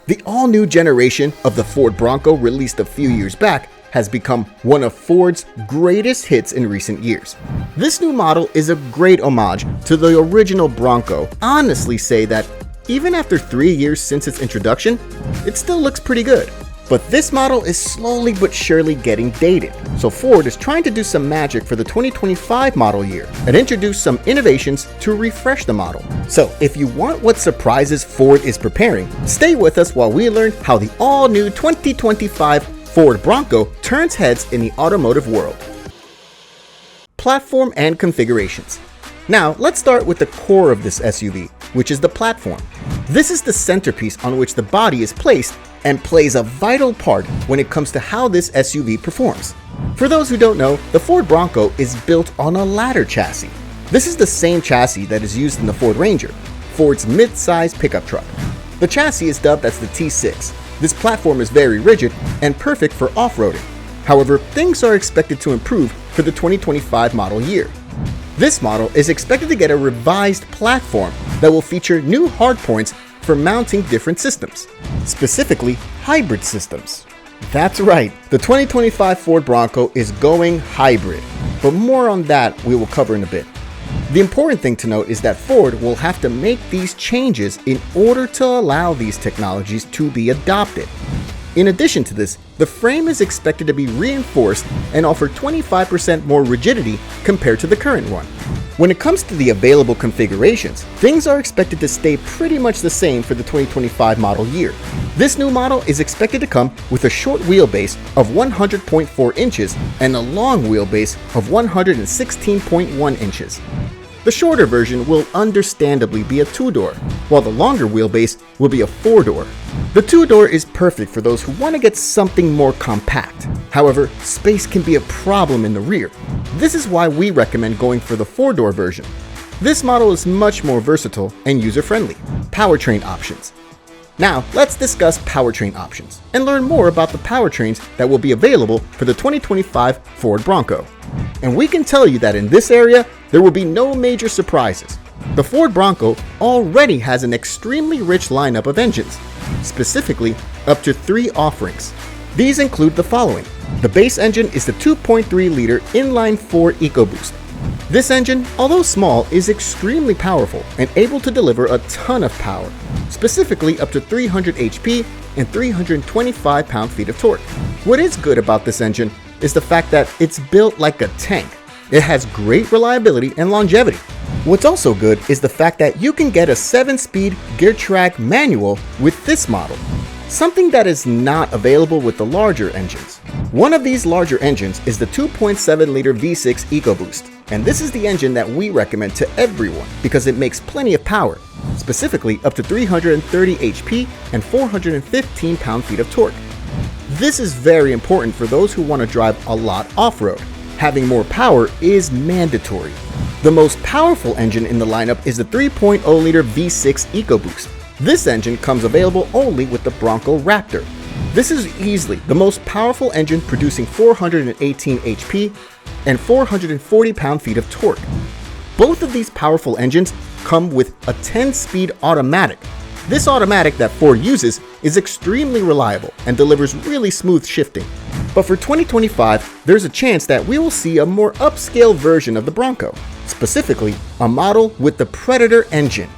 The all-new generation of the Ford Bronco released a few years back has become one of Ford's greatest hits in recent years. This new model is a great homage to the original Bronco. Honestly say that even after 3 years since its introduction, it still looks pretty good. But this model is slowly but surely getting dated, so Ford is trying to do some magic for the 2025 model year and introduce some innovations to refresh the model. So if you want what surprises Ford is preparing, stay with us while we learn how the all-new 2025 Ford Bronco turns heads in the automotive world. Platform and configurations. Now let's start with the core of this SUV, which is the platform. This is the centerpiece on which the body is placed and plays a vital part when it comes to how this SUV performs. For those who don't know, the Ford Bronco is built on a ladder chassis. This is the same chassis that is used in the Ford Ranger, Ford's mid-size pickup truck. The chassis is dubbed as the T6. This platform is very rigid and perfect for off-roading. However, things are expected to improve for the 2025 model year. This model is expected to get a revised platform that will feature new hardpoints for mounting different systems, specifically hybrid systems. That's right, the 2025 Ford Bronco is going hybrid, but more on that we will cover in a bit. The important thing to note is that Ford will have to make these changes in order to allow these technologies to be adopted. In addition to this, the frame is expected to be reinforced and offer 25% more rigidity compared to the current one. When it comes to the available configurations, things are expected to stay pretty much the same for the 2025 model year. This new model is expected to come with a short wheelbase of 100.4 inches and a long wheelbase of 116.1 inches. The shorter version will understandably be a two-door, while the longer wheelbase will be a four-door. The two-door is perfect for those who want to get something more compact. However, space can be a problem in the rear. This is why we recommend going for the four-door version. This model is much more versatile and user-friendly. Powertrain options. Now, let's discuss powertrain options and learn more about the powertrains that will be available for the 2025 Ford Bronco. And we can tell you that in this area, there will be no major surprises. The Ford Bronco already has an extremely rich lineup of engines, specifically up to 3 offerings. These include the following. The base engine is the 2.3-liter inline-4 EcoBoost. This engine, although small, is extremely powerful and able to deliver a ton of power, specifically up to 300 HP and 325 pound-feet of torque. What is good about this engine is the fact that it's built like a tank. It has great reliability and longevity. What's also good is the fact that you can get a 7-speed gear track manual with this model, something that is not available with the larger engines. One of these larger engines is the 2.7-liter V6 EcoBoost, and this is the engine that we recommend to everyone because it makes plenty of power, specifically up to 330 HP and 415 pound-feet of torque. This is very important for those who want to drive a lot off-road. Having more power is mandatory. The most powerful engine in the lineup is the 3.0-liter V6 EcoBoost. This engine comes available only with the Bronco Raptor. This is easily the most powerful engine, producing 418 HP and 440 pound-feet of torque. Both of these powerful engines come with a 10-speed automatic. This automatic that Ford uses is extremely reliable and delivers really smooth shifting. But for 2025, there's a chance that we will see a more upscale version of the Bronco, specifically a model with the Predator engine.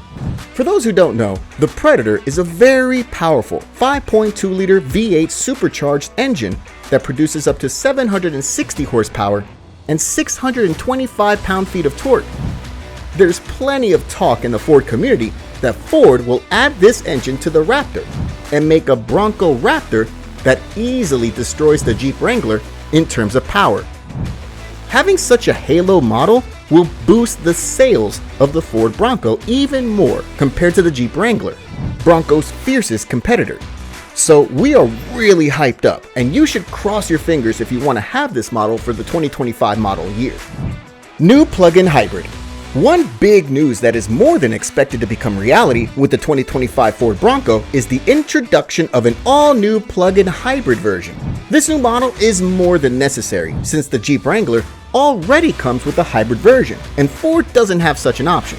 For those who don't know, the Predator is a very powerful 5.2-liter V8 supercharged engine that produces up to 760 horsepower and 625 pound-feet of torque. There's plenty of talk in the Ford community that Ford will add this engine to the Raptor and make a Bronco Raptor that easily destroys the Jeep Wrangler in terms of power. Having such a halo model will boost the sales of the Ford Bronco even more compared to the Jeep Wrangler, Bronco's fiercest competitor. So we are really hyped up, and you should cross your fingers if you want to have this model for the 2025 model year. New plug-in hybrid. One big news that is more than expected to become reality with the 2025 Ford Bronco is the introduction of an all-new plug-in hybrid version. This new model is more than necessary since the Jeep Wrangler already comes with a hybrid version, and Ford doesn't have such an option.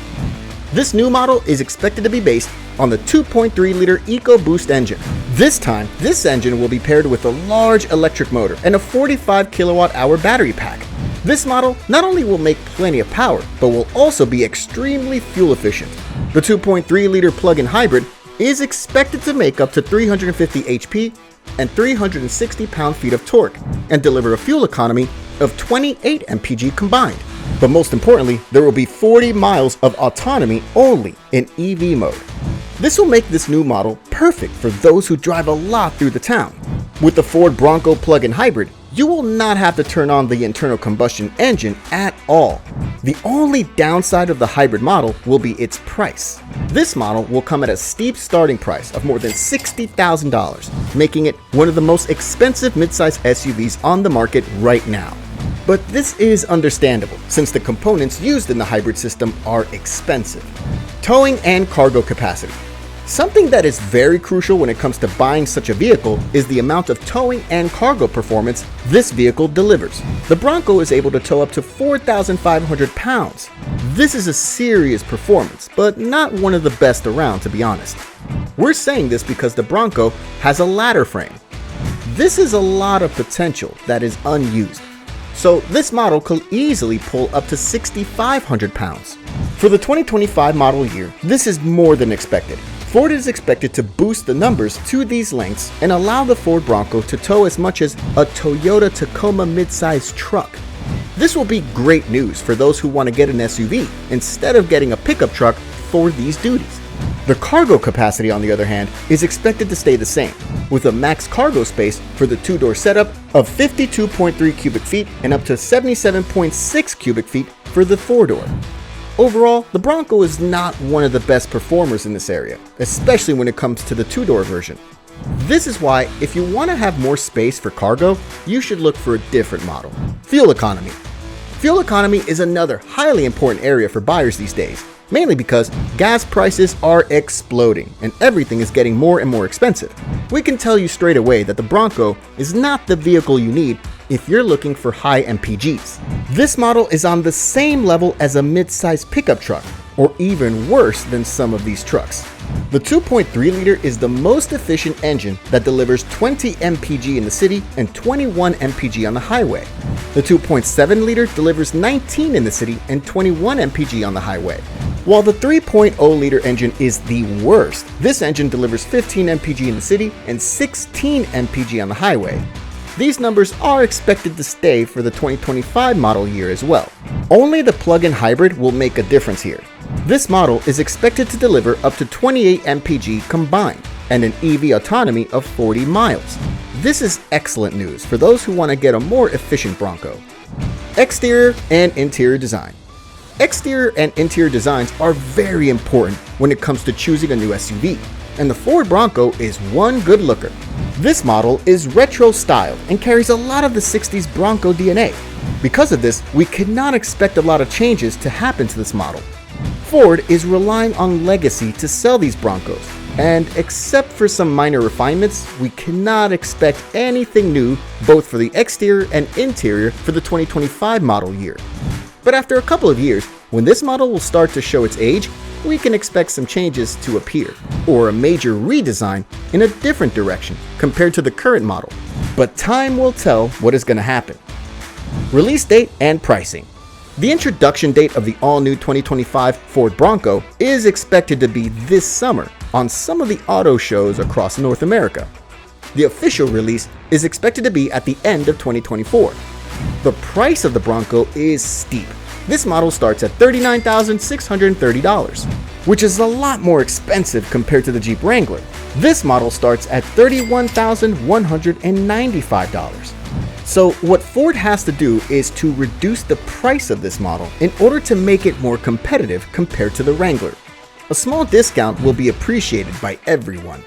This new model is expected to be based on the 2.3-liter EcoBoost engine. This time, this engine will be paired with a large electric motor and a 45 kilowatt-hour battery pack. This model not only will make plenty of power, but will also be extremely fuel efficient. The 2.3-liter plug-in hybrid is expected to make up to 350 HP and 360 pound-feet of torque and deliver a fuel economy of 28 mpg combined. But most importantly, there will be 40 miles of autonomy only in EV mode. This will make this new model perfect for those who drive a lot through the town. With the Ford Bronco plug-in hybrid, you will not have to turn on the internal combustion engine at all. The only downside of the hybrid model will be its price. This model will come at a steep starting price of more than $60,000, making it one of the most expensive midsize SUVs on the market right now. But this is understandable, since the components used in the hybrid system are expensive. Towing and cargo capacity. Something that is very crucial when it comes to buying such a vehicle is the amount of towing and cargo performance this vehicle delivers. The Bronco is able to tow up to 4,500 pounds. This is a serious performance, but not one of the best around, to be honest. We're saying this because the Bronco has a ladder frame. This is a lot of potential that is unused. So this model could easily pull up to 6,500 pounds. For the 2025 model year, this is more than expected. Ford is expected to boost the numbers to these lengths and allow the Ford Bronco to tow as much as a Toyota Tacoma midsize truck. This will be great news for those who want to get an SUV instead of getting a pickup truck for these duties. The cargo capacity, on the other hand, is expected to stay the same, with a max cargo space for the two-door setup of 52.3 cubic feet and up to 77.6 cubic feet for the four-door. Overall, the Bronco is not one of the best performers in this area, especially when it comes to the two-door version. This is why, if you want to have more space for cargo, you should look for a different model. Fuel economy. Fuel economy is another highly important area for buyers these days, mainly because gas prices are exploding and everything is getting more and more expensive. We can tell you straight away that the Bronco is not the vehicle you need if you're looking for high MPGs. This model is on the same level as a mid-size pickup truck, or even worse than some of these trucks. The 2.3-liter is the most efficient engine that delivers 20 mpg in the city and 21 mpg on the highway. The 2.7-liter delivers 19 in the city and 21 mpg on the highway. While the 3.0-liter engine is the worst, this engine delivers 15 mpg in the city and 16 mpg on the highway. These numbers are expected to stay for the 2025 model year as well. Only the plug-in hybrid will make a difference here. This model is expected to deliver up to 28 mpg combined and an EV autonomy of 40 miles. This is excellent news for those who want to get a more efficient Bronco. Exterior and interior design. Exterior and interior designs are very important when it comes to choosing a new SUV, and the Ford Bronco is one good looker. This model is retro styled and carries a lot of the 60s Bronco DNA. Because of this, we cannot expect a lot of changes to happen to this model. Ford is relying on legacy to sell these Broncos, and except for some minor refinements, we cannot expect anything new both for the exterior and interior for the 2025 model year. But after a couple of years, when this model will start to show its age, we can expect some changes to appear, or a major redesign in a different direction compared to the current model. But time will tell what is going to happen. Release date and pricing. The introduction date of the all-new 2025 Ford Bronco is expected to be this summer on some of the auto shows across North America. The official release is expected to be at the end of 2024. The price of the Bronco is steep. This model starts at $39,630, which is a lot more expensive compared to the Jeep Wrangler. This model starts at $31,195. So what Ford has to do is to reduce the price of this model in order to make it more competitive compared to the Wrangler. A small discount will be appreciated by everyone.